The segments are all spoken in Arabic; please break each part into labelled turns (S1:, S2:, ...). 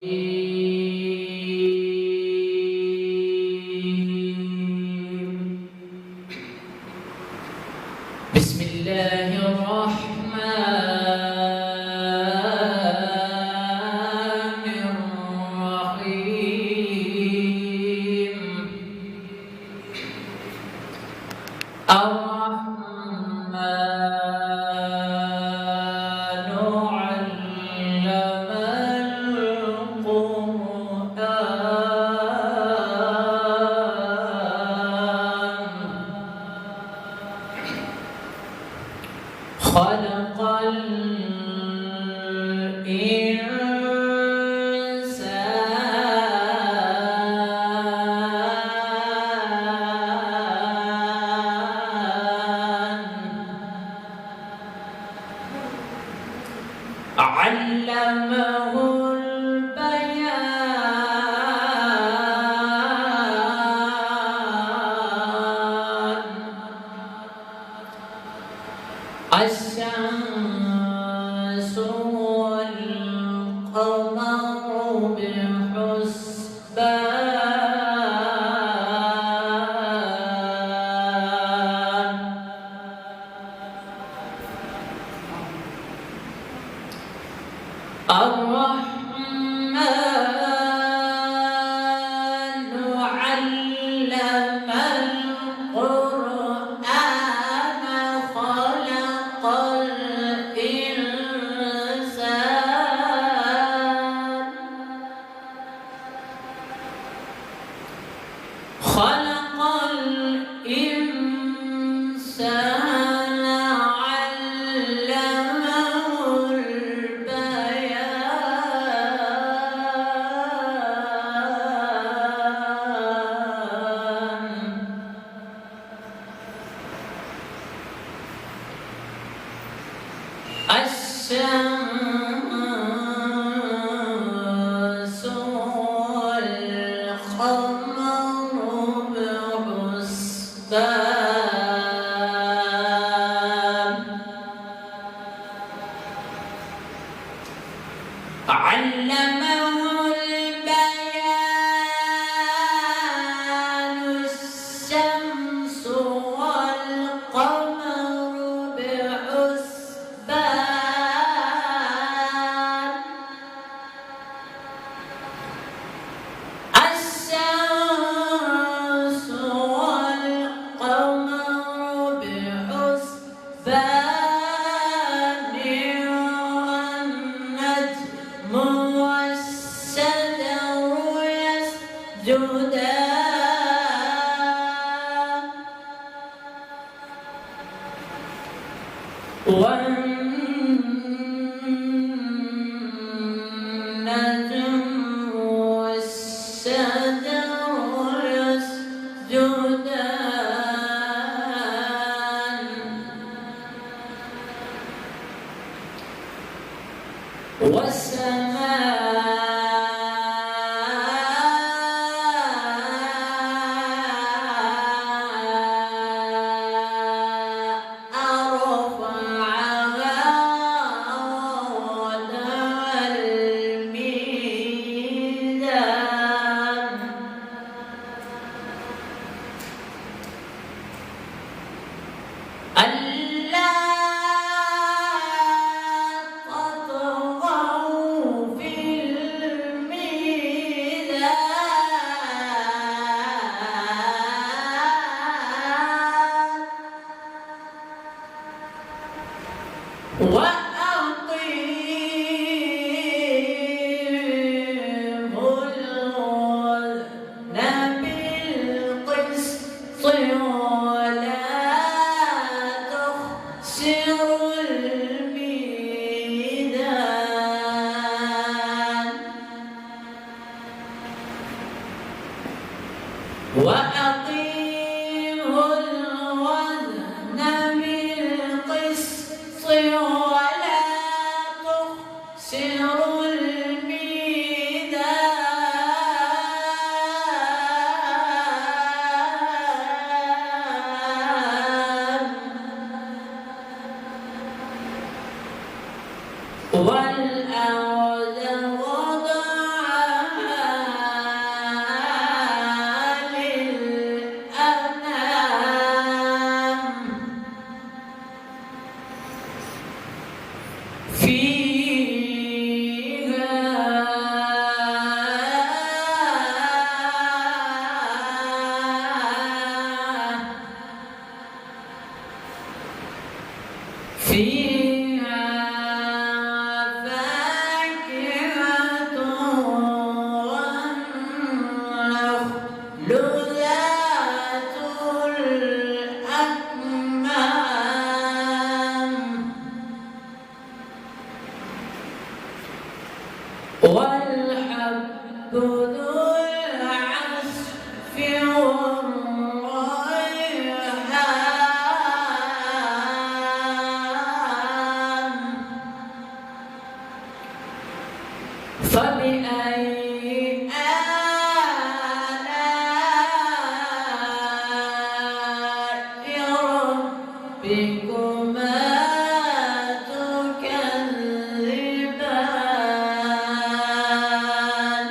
S1: بسم الله الرحمن الرحيم الرحمن علم القرآن خلق الإنسان علمه البيان الشمس والقمر بحسبان الرحمن علم القرآن خلق الإنسان علمه البيان الشمس والقمر بحسبان علمه البيان الشمس والقمر بحسبان الشمس والقمر بحسبان والنجم والشجر يسجدان والنجم والشجر يسجدان ألا تطغوا في الميزان وأقيموا الوزن بالقسط ولا تخسروا الميزان وأقيموا الوزن بالقسط ولا تخسروا الميزان والأرض وضعها ذو العرش والريحان فبأي آلاء ربكما تكذبان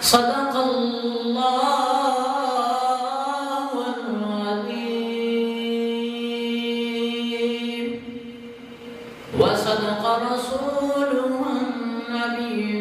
S1: صدق الله العظيم وصدق رسوله النبي